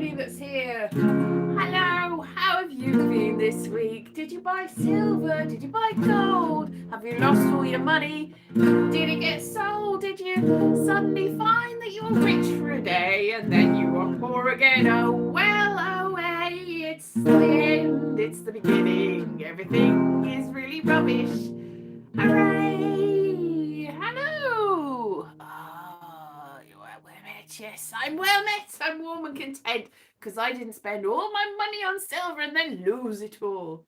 everybody that's here. Hello, how have you been this week? Did you buy silver? Did you buy gold? Have you lost all your money? Did it get sold? Did you suddenly find that you were rich for a day and then you were poor again? Oh well, oh hey, it's the end, it's the beginning. Everything is really rubbish. Hooray! Hello! Oh, you're well met. Yes, I'm well met. I'm warm and content because I didn't spend all my money on silver and then lose it all.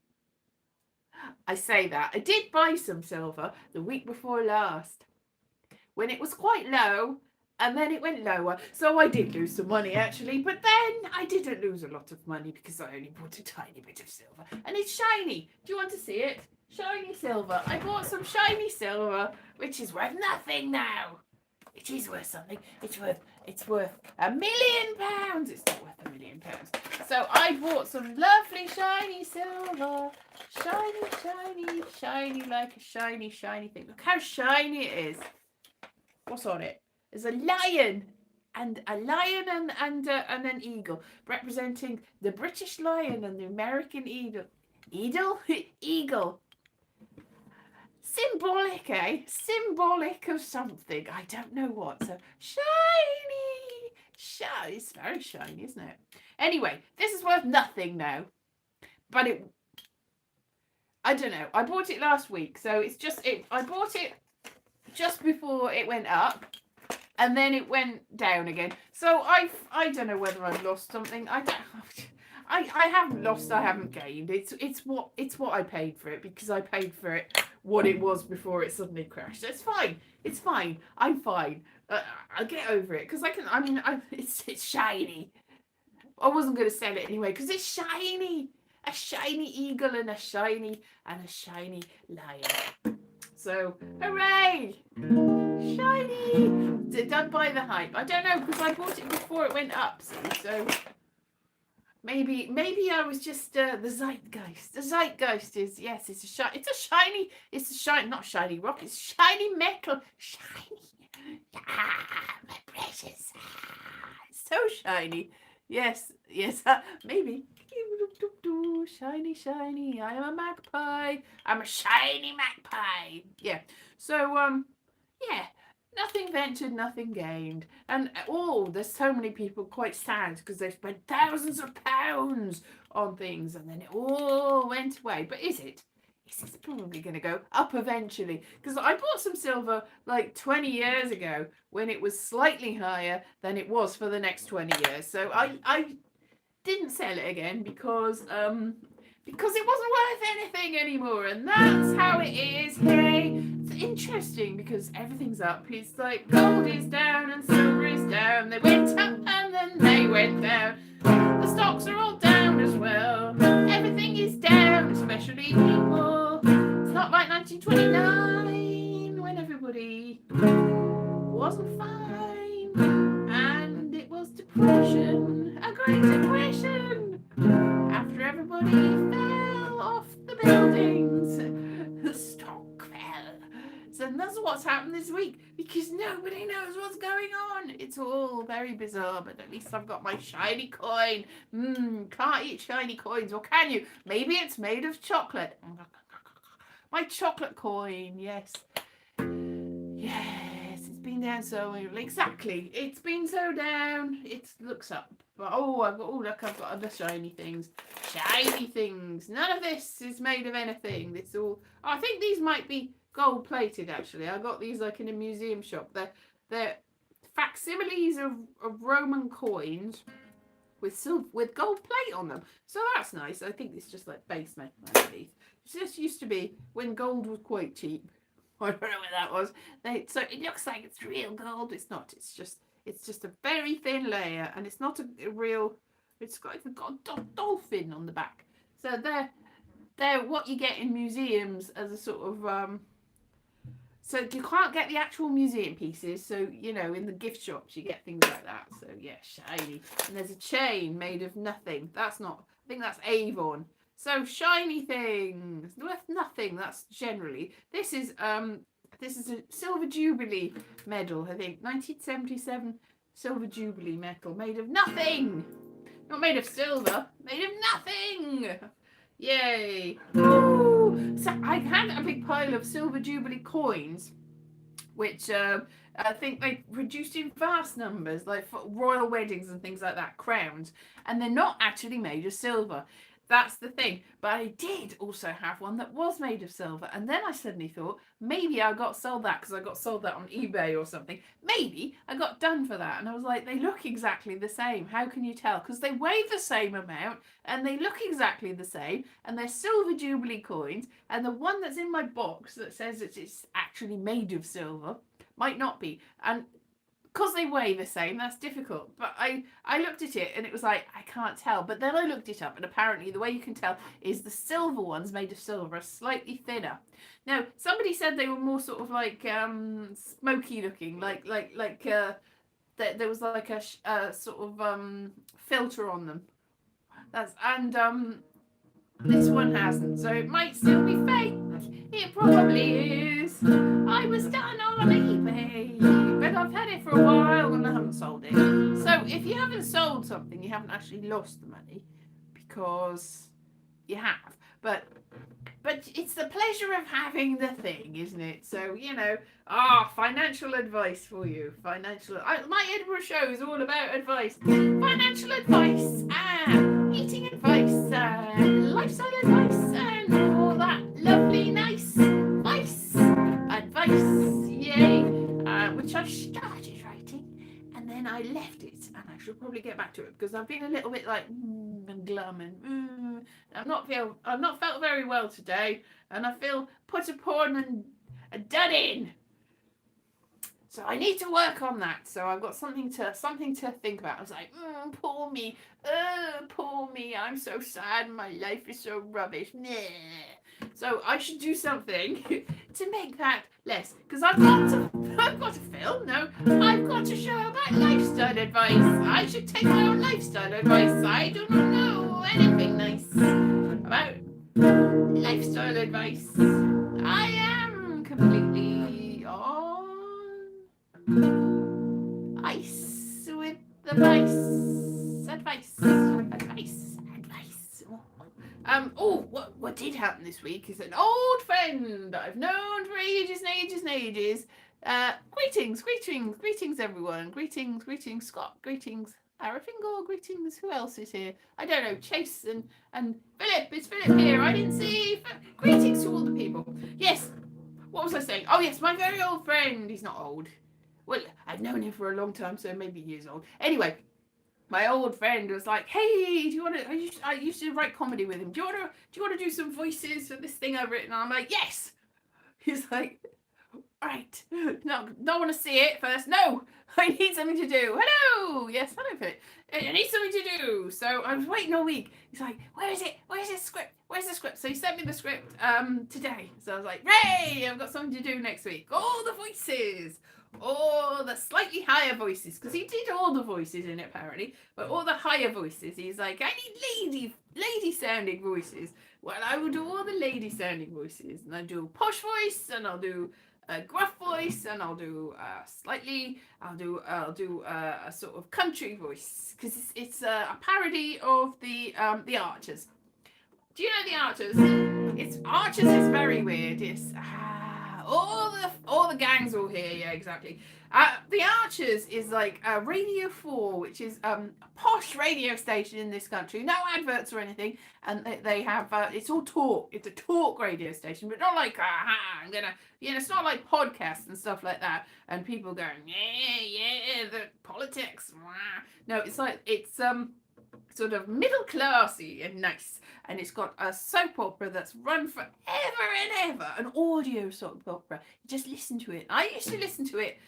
I say that. I did buy some silver the week before last when it was quite low and then it went lower. So I did lose some money actually, but then I didn't lose a lot of money because I only bought a tiny bit of silver and it's shiny. Do you want to see it? Shiny silver. I bought some shiny silver, which is worth nothing now. It is worth something. It's worth £1 million. It's not worth £1 million. So I bought some lovely shiny silver. Shiny like a shiny thing. Look how shiny it is. What's on it? There's a lion and an eagle, representing the British lion and the American eagle. Eagle. Symbolic, eh? Symbolic of something. I don't know what. So shiny. It's very shiny, isn't it? Anyway, this is worth nothing now. But I don't know. I bought it last week, so it's just I bought it just before it went up, and then it went down again. So I don't know whether I've lost something. I haven't lost. I haven't gained. It's what I paid for it, because I paid for it what it was before it suddenly crashed. It's fine. I'm fine. I'll get over it because it's shiny. I wasn't going to sell it anyway because it's shiny. A shiny eagle and a shiny lion. So hooray! Shiny. Don't buy the hype. I don't know because I bought it before it went up. So. Maybe I was just the zeitgeist. The zeitgeist is, yes, it's a shiny, not shiny rock, it's shiny metal. Shiny. My precious. It's so shiny. Yes, maybe. Shiny. I am a magpie. I'm a shiny magpie. Yeah. So, yeah. Nothing ventured, nothing gained. And there's so many people quite sad because they've spent thousands of pounds on things and then it all went away. But is it? It's probably going to go up eventually. Because I bought some silver like 20 years ago when it was slightly higher than it was for the next 20 years. So I didn't sell it again because it wasn't worth anything anymore, and that's how it is. Hey, it's interesting because everyth's up. It's like gold is down and silver is down. They went up and then they went down. The stocks are all down as well. Everything is down, especially people. It's not like 1929 when everybody wasn't fine and it was depression, a great depression. After everybody fell off the buildings, the stock fell. So that's what's happened this week because nobody knows what's going on. It's all very bizarre, but at least I've got my shiny coin. Can't eat shiny coins, or can you? Maybe it's made of chocolate. My chocolate coin, yes. Yes, it's been down so exactly. It's been so down. It looks up. But I've got other shiny things. Shiny things. None of this is made of anything. It's all. I think these might be gold plated. Actually, I got these like in a museum shop. They're facsimiles of Roman coins with gold plate on them. So that's nice. I think it's just like base metal. It just used to be when gold was quite cheap. I don't know what that was. So it looks like it's real gold. It's not. It's just a very thin layer, and it's not a real. It's got a dolphin on the back. So they're what you get in museums as a sort of. So you can't get the actual museum pieces. So in the gift shops you get things like that. So yeah, shiny. And there's a chain made of nothing. That's not. I think that's Avon. So shiny things worth nothing. That's generally. This is a Silver Jubilee medal. I think 1977 Silver Jubilee medal made of nothing. Not made of silver, made of nothing. Yay. Ooh. So I had a big pile of silver Jubilee coins, which I think they produced in vast numbers, like for royal weddings and things like that, crowns, and they're not actually made of silver. That's the thing. But I did also have one that was made of silver, and then I suddenly thought maybe I got sold that because I got sold that on eBay or something. Maybe I got done for that, and I was like, they look exactly the same. How can you tell? Because they weigh the same amount, and they look exactly the same, and they're silver Jubilee coins. And the one that's in my box that says that it's actually made of silver might not be, and because they weigh the same, that's difficult. But I looked at it and it was like, I can't tell. But then I looked it up, and apparently the way you can tell is the silver ones made of silver are slightly thinner. Now, somebody said they were more sort of like smoky looking, like there was like a sort of filter on them. This one hasn't, so it might still be fake. It probably is. I was done on eBay, but I've had it for a while and I haven't sold it. So if you haven't sold something, you haven't actually lost the money, because you have. But it's the pleasure of having the thing, isn't it? So, financial advice for you. My Edinburgh show is all about advice. Financial advice, eating advice, lifestyle advice, and all that lovely, nice advice. Yay. Which I started writing, and then I left it, and I should probably get back to it, because I've been a little bit like and glum and I've not felt very well today, and I feel put upon and done in. So I need to work on that. So I've got something to think about. I was like, poor me, I'm so sad. My life is so rubbish. So I should do something to make that less. Because I've got to film. No, I've got to show about lifestyle advice. I should take my own lifestyle advice. I do not know anything nice about lifestyle advice. I am completely on ice with advice. What did happen this week is an old friend I've known for ages and ages. Greetings everyone. Greetings Scott. Greetings Arafingal. Greetings. Who else is here? I don't know. Chase and Philip. It's Philip here. I didn't see. Greetings to all the people. Yes. What was I saying? Oh yes, my very old friend. He's not old. Well, I've known him for a long time, so maybe he is old. Anyway, my old friend was like, "Hey, do you want to?" I used to write comedy with him. Do you want to do some voices for this thing I've written? And I'm like, "Yes." He's like, "Right, no, don't want to see it first. No, I need something to do. Hello, yes, hello, Philip. I need something to do." So I was waiting all week. He's like, "Where is it? Where's the script? Where's the script?" So he sent me the script today. So I was like, "Ray, I've got something to do next week. All the voices." All the slightly higher voices, because he did all the voices in it apparently, but all the higher voices, he's like, I need lady sounding voices. Well, I will do all the lady sounding voices, and I do a posh voice, and I'll do a gruff voice, and I'll do a sort of country voice, because it's a parody of the Archers. Do you know the Archers? Archers is very weird. It's all the gangs all here. Yeah, exactly. The Archers is like Radio 4, which is a posh radio station in this country. No adverts or anything, and they have it's all talk. It's a talk radio station, but not like it's not like podcasts and stuff like that, and people going the politics. No, it's like it's sort of middle classy and nice, and it's got a soap opera that's run forever and ever, an audio soap opera. You just listen to it. I used to listen to it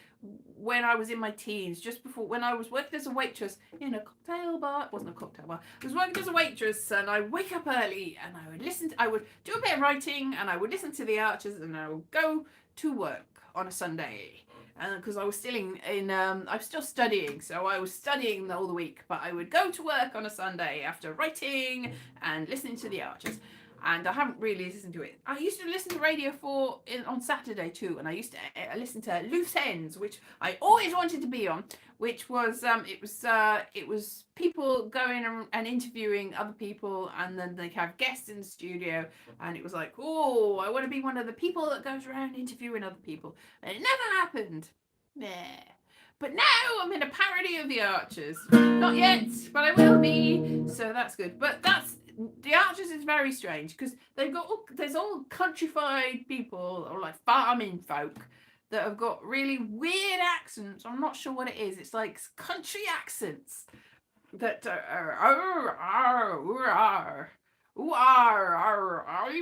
when I was in my teens, just before, when I was working as a waitress in a cocktail bar. It wasn't a cocktail bar. I was working as a waitress, and I wake up early, and I would do a bit of writing, and I would listen to the Archers, and I would go to work on a Sunday. Because I was still I'm still studying, so I was studying all the week, but I would go to work on a Sunday after writing and listening to the Archers. and I haven't really listened to it. I used to listen to Radio 4 on Saturday too, and I used to listen to Loose Ends, which I always wanted to be on, which was it was people going and interviewing other people, and then they have guests in the studio, and it was like, oh, I want to be one of the people that goes around interviewing other people, and it never happened. Yeah. But now I'm in a parody of The Archers. Not yet, but I will be. So that's good. But The Archers is very strange because there's all countrified people or like farming folk that have got really weird accents. I'm not sure what it is. It's like country accents that I'm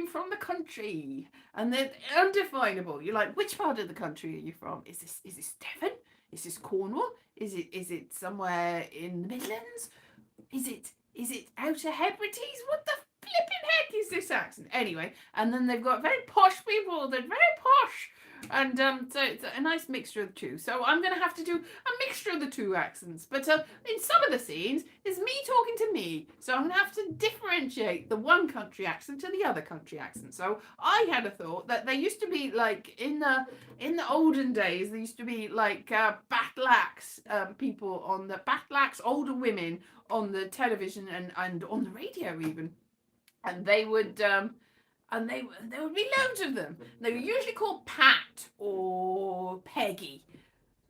from the country, and they're undefinable. You're like, which part of the country are you from? Is this Devon? Is this Cornwall? Is it somewhere in the Midlands? Is it Outer Hebrides? What the flipping heck is this accent? Anyway, and then they've got very posh people. They're very posh. And so it's a nice mixture of the two. So I'm going to have to do a mixture of the two accents. But in some of the scenes, it's me talking to me. So I'm going to have to differentiate the one country accent to the other country accent. So I had a thought that there used to be like in the olden days, there used to be like battle axe people on the battle axe older women on the television and on the radio even. And they would and there would be loads of them. They were usually called Pat or Peggy.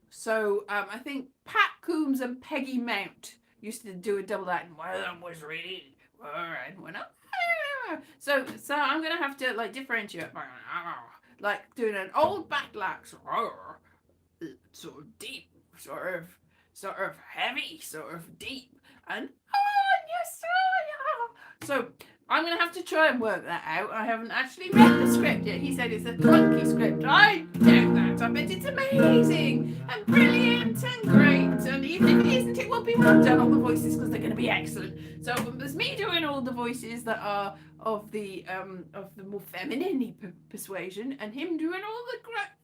So I think Pat Coombs and Peggy Mount used to do a double act. One of them was really, and went up. So I'm gonna have to like differentiate, like doing an old battle axe, sort of deep, sort of heavy, sort of deep, and yes, yeah. So I'm going to have to try and work that out. I haven't actually read the script yet. He said it's a clunky script. I doubt that. I bet it's amazing and brilliant and great. And even if it isn't, it will be well done, all the voices, because they're going to be excellent. So there's me doing all the voices that are of the more feminine persuasion, and him doing all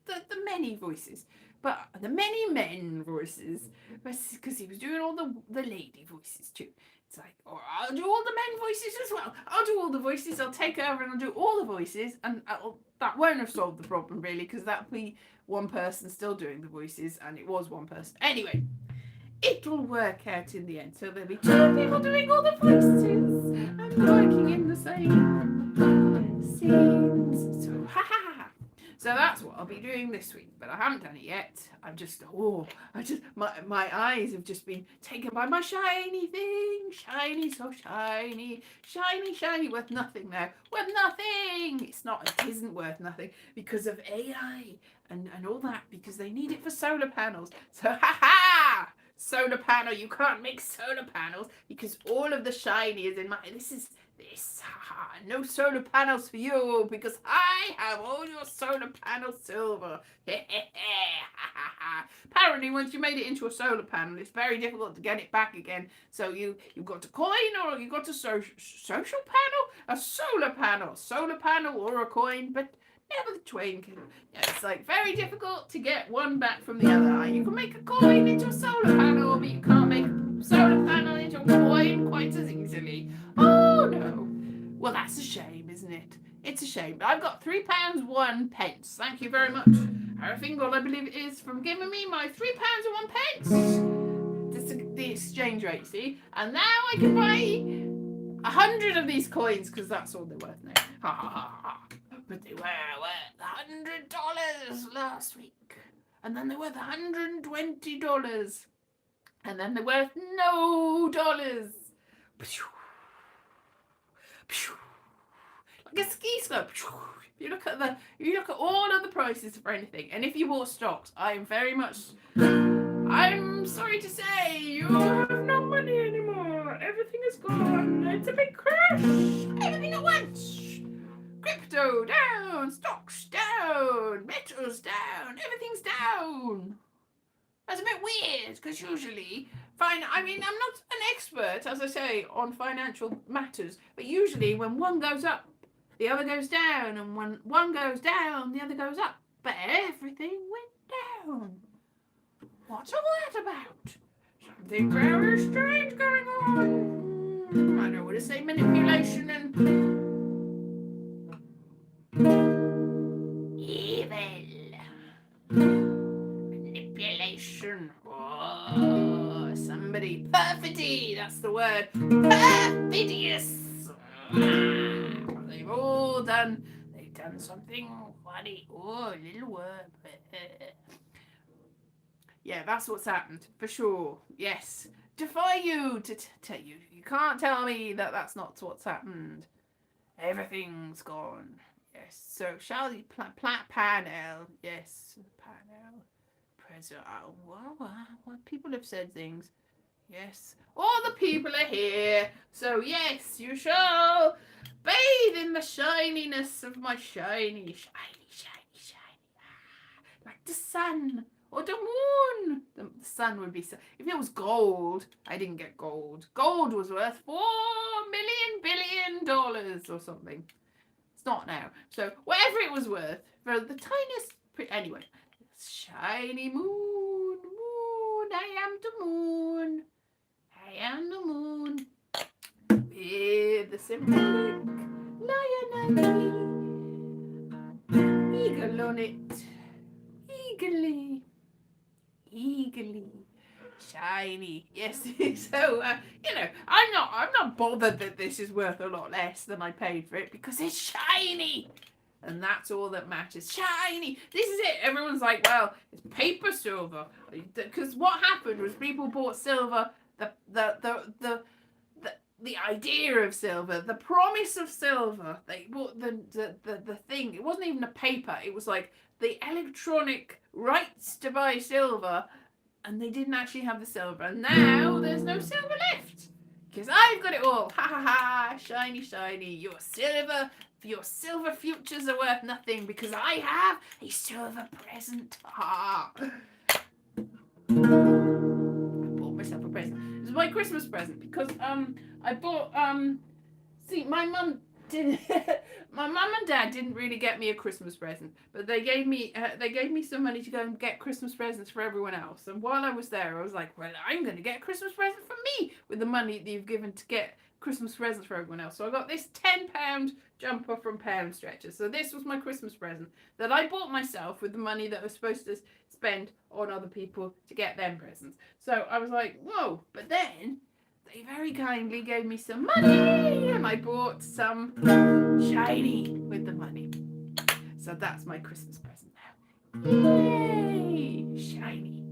the many voices. But the many men voices, because he was doing all the lady voices too. It's like, or I'll do all the men voices as well. I'll do all the voices. I'll take over and I'll do all the voices. And that won't have solved the problem, really, because that'll be one person still doing the voices, and it was one person. Anyway, it'll work out in the end. So there'll be two people doing all the voices and working in the same scenes. So, ha ha ha. So that's what I'll be doing this week, but I haven't done it yet. My eyes have just been taken by my shiny thing. Shiny, so shiny. Shiny, shiny, worth nothing now. Worth nothing! It isn't worth nothing because of AI and all that, because they need it for solar panels. So, ha! Solar panel, you can't make solar panels because all of the shiny is in my... This, no solar panels for you because I have all your solar panel silver. Apparently, once you made it into a solar panel, it's very difficult to get it back again. So you've got a coin, or you've got a social panel, a solar panel or a coin, but never the twain can. Yeah, it's like very difficult to get one back from the other. You can make a coin into a solar panel, but you can't make a solar panel into a coin quite as easily. Oh no. Well, that's a shame, isn't it? It's a shame. But I've got £3.01. Thank you very much, Harfingold, I believe it is, from giving me my £3.01. That's the exchange rate, see? And now I can buy 100 of these coins, because that's all they're worth now. Ha ha ha ha. But they were worth $100 last week. And then they're worth $120. And then they're worth no dollars. Like a ski slope. You look at all of the prices for anything, and if you bought stocks, I'm sorry to say, you have no money anymore. Everything is gone. It's a big crash. Everything at once. Crypto down, stocks down, metals down, everything's down. That's a bit weird, because usually, I'm not an expert, as I say, on financial matters, but usually when one goes up, the other goes down, and when one goes down, the other goes up. But everything went down. What's all that about? Something very strange going on. I don't want to say manipulation and Perfidy, that's the word. Perfidious. They've done something funny. Oh, a little word. Yeah, that's what's happened, for sure. Yes. Defy you to tell you. You can't tell me that that's not what's happened. Everything's gone. Yes. So, shall we panel? Yes. Panel. President. Oh, well, people have said things. Yes. All the people are here. So, yes, you shall bathe in the shininess of my shiny. Like the sun. Or the moon. The sun would be... If it was gold, I didn't get gold. Gold was worth $4 billion or something. It's not now. So whatever it was worth, for the tiniest... Anyway. Shiny moon. I am the moon. I am the moon. With the symbolic lion eagle on it. Eagerly, shiny. Yes. So I'm not bothered that this is worth a lot less than I paid for it because it's shiny, and that's all that matters. Shiny. This is it. Everyone's like, well, it's paper silver, because what happened was people bought silver. The idea of silver, the promise of silver. They bought the thing. It wasn't even a paper. It was like the electronic rights to buy silver, and they didn't actually have the silver. And now there's no silver left because I've got it all. Ha ha ha! Shiny, shiny. Your silver futures are worth nothing because I have a silver present. Ha! I bought myself a present. It was my Christmas present because I bought see, my mum didn't my mum and dad didn't really get me a Christmas present, but they gave me some money to go and get Christmas presents for everyone else. And while I was there, I was like, well, I'm going to get a Christmas present for me with the money that you've given to get Christmas presents for everyone else. So I got this £10 jumper from Pound Stretcher. So this was my Christmas present that I bought myself with the money that I was supposed to spend on other people to get them presents. So I was like, whoa. But then they very kindly gave me some money and I bought some shiny with the money. So that's my Christmas present now. Yay! Shiny.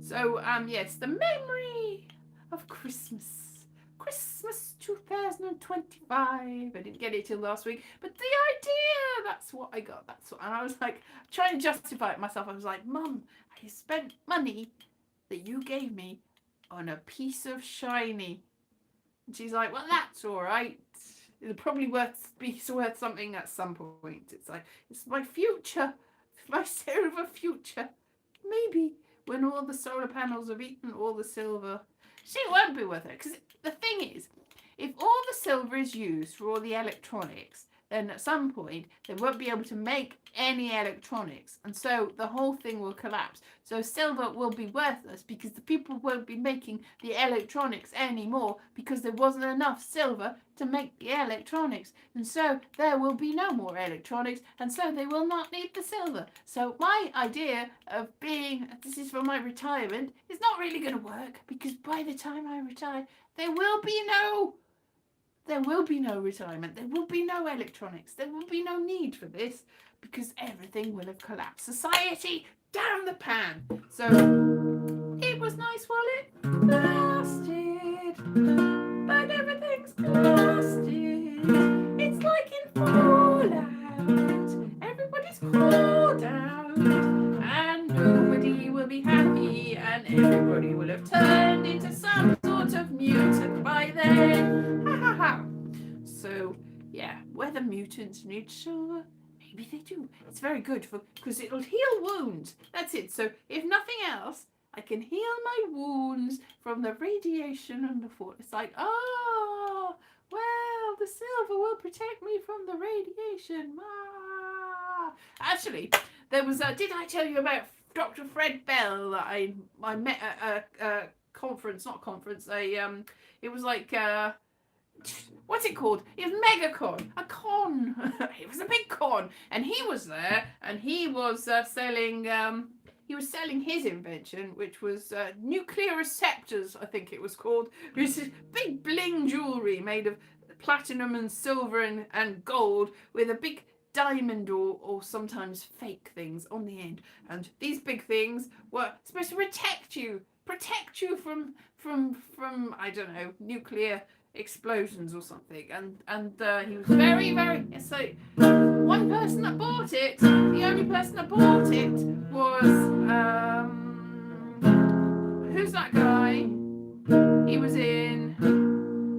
So, yes, the memory of Christmas. Christmas 2025. I didn't get it till last week, but the idea, that's what I got. And I was like, trying to justify it myself. I was like, Mum, I spent money that you gave me on a piece of shiny. And she's like, well, that's all right. It'll probably be worth something at some point. It's like, it's my future, my silver future. Maybe when all the solar panels have eaten all the silver, it won't be worth it. Because the thing is, if all the silver is used for all the electronics, then at some point they won't be able to make any electronics, and so the whole thing will collapse. So silver will be worthless because the people won't be making the electronics anymore because there wasn't enough silver to make the electronics, and so there will be no more electronics, and so they will not need the silver. So my idea of this is for my retirement, is not really going to work, because by the time I retire there will be no retirement. There will be no electronics. There will be no need for this because everything will have collapsed. Society down the pan. So it was nice while it lasted, but everything's blasted. It's like in Fallout. Everybody's called out and nobody will be happy and everybody will have turned into some sort of mutant by then. Ha ha ha. So, yeah, whether mutants need silver, maybe they do. It's very good because it'll heal wounds. That's it. So, if nothing else, I can heal my wounds from the radiation and the fall. It's like, oh, well, the silver will protect me from the radiation. Ah. Actually, there was did I tell you about Dr. Fred Bell that I met at a conference, it was like, what's it called? It was MegaCon, a con. It was a big con, and he was there, and he was selling he was selling his invention, which was nuclear receptors, I think it was called, which is big bling jewelry made of platinum and silver and gold with a big diamond or sometimes fake things on the end. And these big things were supposed to protect you from I don't know, nuclear explosions or something. And he was very, very, so one person that bought it, the only person that bought it was who's that guy? He was in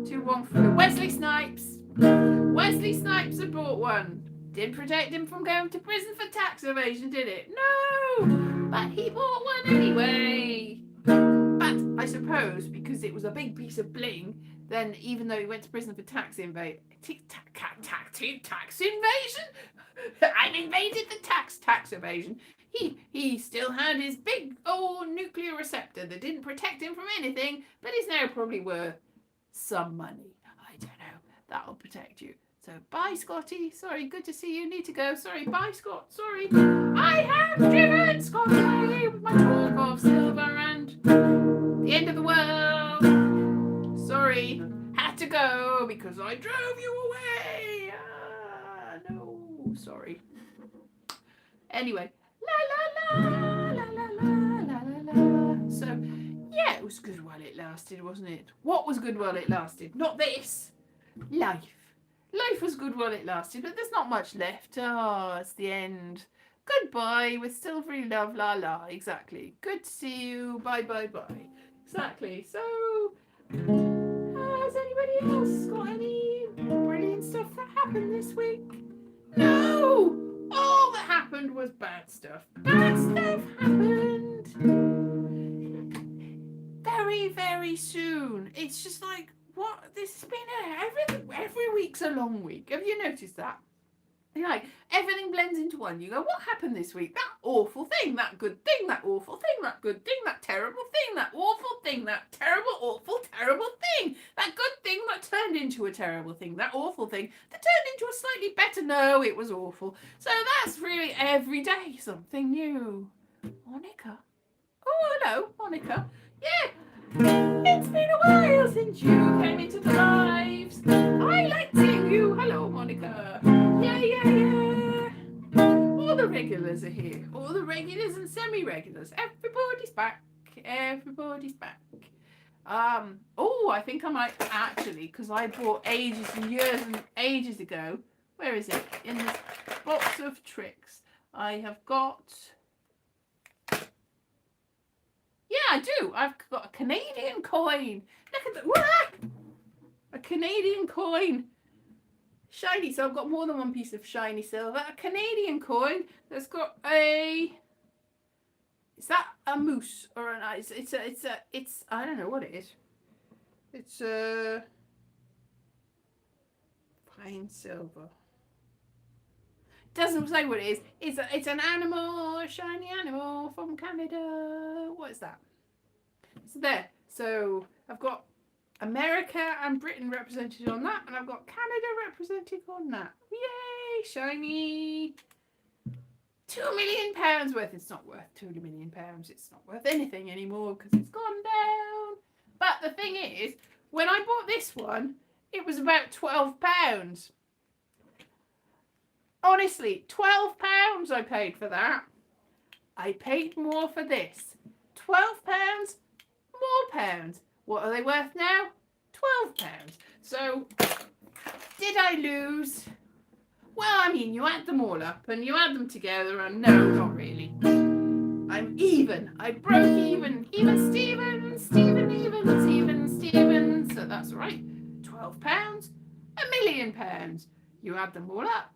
214, Wesley Snipes. Wesley Snipes had bought one. Didn't protect him from going to prison for tax evasion, did it? No! But he bought one anyway. But I suppose because it was a big piece of bling, then even though he went to prison for tax invasion, I've invaded the tax evasion. He still had his big old nuclear receptor that didn't protect him from anything, but is now probably worth some money. I don't know. That'll protect you. So bye, Scotty. Sorry, good to see you. Need to go. Sorry, bye, Scott. Sorry. I have driven Scott away with my talk of silver and the end of the world. Sorry, had to go because I drove you away. No, sorry. Anyway, la la la la la la la la. So yeah, it was good while it lasted, wasn't it? What was good while it lasted? Not this. Life. Life was good while it lasted, but there's not much left. Oh, it's the end. Goodbye with silvery love, la la. Exactly. Good to see you. Bye, bye, bye. Exactly. So, has anybody else got any brilliant stuff that happened this week? No! All that happened was bad stuff. Bad stuff happened very, very soon. It's just like, what? This has been every week's a long week. Have you noticed that? You're like, everything blends into one. You go, what happened this week? That awful thing, that good thing, that awful thing, that good thing, that terrible thing, that awful thing, that terrible, awful, terrible thing, that good thing that turned into a terrible thing, that awful thing that turned into a slightly better. No, it was awful. So that's really every day something new. Monica. Oh, hello, Monica. Yeah. It's been a while since you came into the lives. I like seeing you. Hello, Monica. Yeah. All the regulars are here. All the regulars and semi-regulars. Everybody's back. Everybody's back. Oh, I think I might actually, because I bought ages and years and ages ago. Where is it? In this box of tricks. I have got... Yeah, I do. I've got a Canadian coin. Look at that. What? A Canadian coin. Shiny. So I've got more than one piece of shiny silver. A Canadian coin that's got a... Is that a moose or an... It's I don't know what it is. It's a... Fine silver. Doesn't say what it is. It's an animal, a shiny animal from Canada. What is that? So there. So I've got America and Britain represented on that, and I've got Canada represented on that. Yay! Shiny. £2 million worth. It's not worth £2 million. It's not worth anything anymore because it's gone down. But the thing is, when I bought this one, it was about £12. Honestly, £12 I paid for that. I paid more for this. £12, more pounds. What are they worth now? £12. So, did I lose? Well, I mean, you add them all up and you add them together and no, not really. I'm even. I broke even. Even Steven. So that's right. £12. £1 million. You add them all up.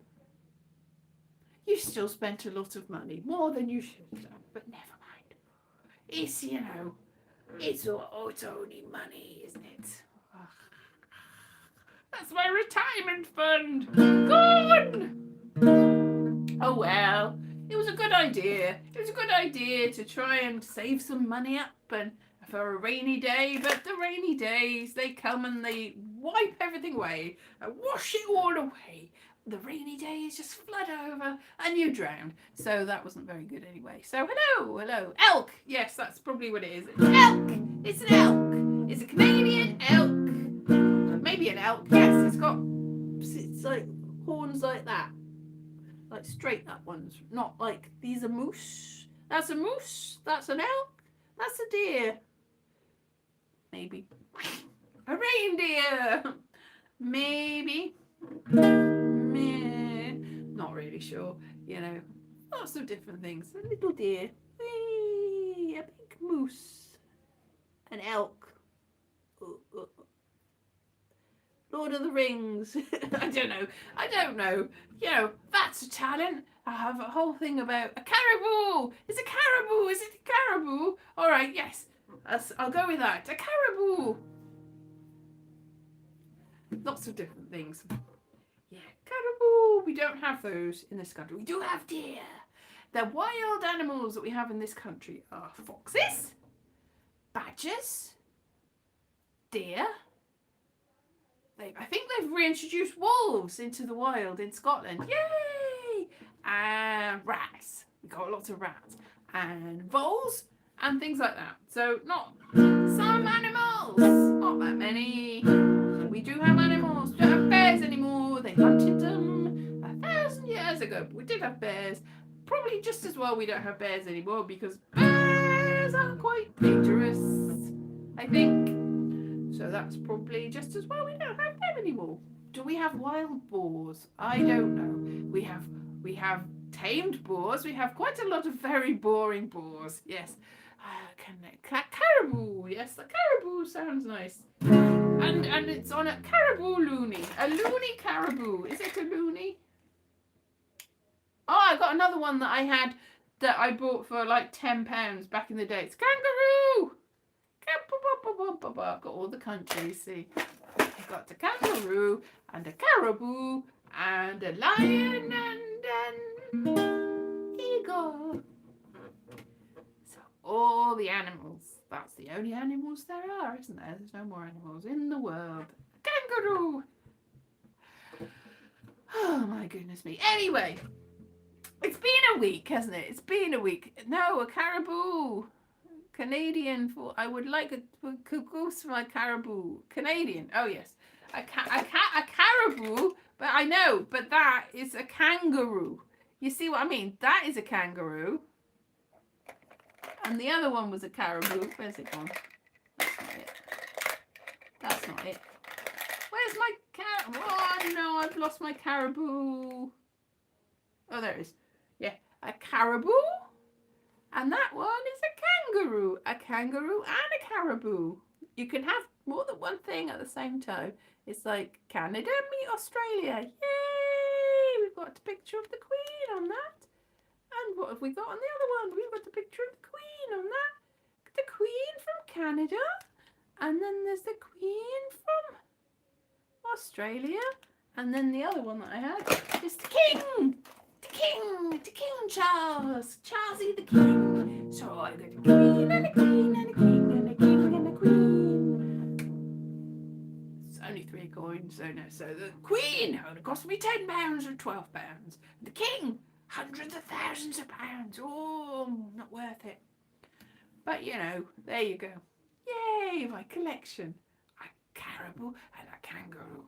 You still spent a lot of money, more than you should have done, but never mind. It's, you know, it's only money, isn't it? That's my retirement fund. Gone! Oh well, it was a good idea. It was a good idea to try and save some money up and for a rainy day, but the rainy days, they come and they wipe everything away and wash it all away. the rainy days just flood over and you drown. So that wasn't very good anyway. So hello. Elk. Yes, that's probably what it is. It's an elk. It's an elk. It's a Canadian elk. Maybe an elk. Yes, it's like horns like that. Like straight up ones. Not like these are moose. That's a moose. That's an elk. That's a deer. Maybe. A reindeer. Maybe. Not really sure. You know, lots of different things. A little deer. Whee, a big moose. An elk. Lord of the Rings. I don't know. You know, that's a talent. I have a whole thing about a caribou. It's a caribou. Is it a caribou? All right, yes. I'll go with that. A caribou. Lots of different things. Yeah, caribou. We don't have those in this country. We do have deer. The wild animals that we have in this country are foxes, badgers, deer. I think they've reintroduced wolves into the wild in Scotland. Yay! And rats. We've got lots of rats. And voles and things like that. So not some animals. Not that many. We do have animals. We don't have bears anymore. They hunted them 1,000 years ago. But we did have bears. Probably just as well we don't have bears anymore because bears are quite dangerous, I think. So that's probably just as well we don't have them anymore. Do we have wild boars? I don't know. We have tamed boars. We have quite a lot of very boring boars. Yes. Caribou. Yes, the caribou sounds nice. And it's on a caribou loony. A loony caribou. Is it a loony? Oh, I got another one that I bought for like £10 back in the day. It's kangaroo. I've got all the countries, see. I've got a kangaroo and a caribou and a lion and an eagle. So all the animals. That's the only animals there are, isn't there? There's no more animals in the world. Kangaroo. Oh my goodness me. Anyway, it's been a week, hasn't it? It's been a week. No, a caribou. Canadian for I would like a goose for my caribou. Canadian. Oh yes, a caribou. But I know, but that is a kangaroo. You see what I mean? That is a kangaroo, and the other one was a caribou. Where's it gone? That's not it. That's not it. Where's my caribou? Oh no, I've lost my caribou. Oh, there it is. Yeah, a caribou. And that one is a kangaroo. A kangaroo and a caribou. You can have more than one thing at the same time. It's like Canada meet Australia. Yay! We've got a picture of the Queen on that. And what have we got on the other one? We've got the picture of the Queen on that. The Queen from Canada. And then there's the Queen from Australia. And then the other one that I had is the King. The King Charles, Charlesy the King. So I got a Queen and a Queen and a King and a King and a Queen. It's only 3 coins, so no. So the Queen only cost me £10 or £12. The King, hundreds of thousands of pounds. Oh, not worth it. But you know, there you go. Yay, my collection. A caribou and a kangaroo.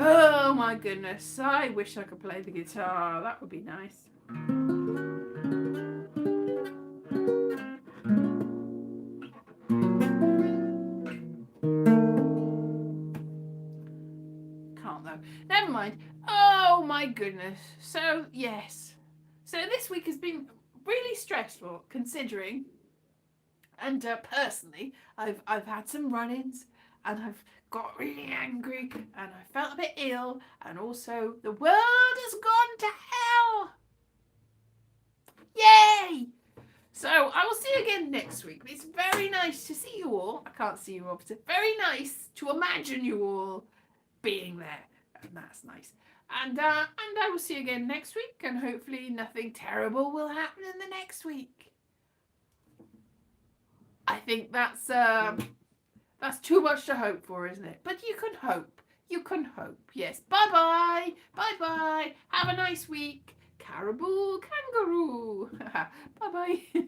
Oh my goodness, I wish I could play the guitar. That would be nice. Can't though. Never mind. Oh my goodness. So yes. So this week has been really stressful considering, and personally I've had some run-ins and I've got really angry and I felt a bit ill, and also the world has gone to hell. Yay! So I will see you again next week. It's very nice to see you all. I can't see you all, but it's very nice to imagine you all being there, and that's nice. And I will see you again next week, and hopefully nothing terrible will happen in the next week. I think that's too much to hope for, isn't it? But you can hope. You can hope. Yes. Bye-bye. Bye-bye. Have a nice week. Caribou, kangaroo. Bye-bye.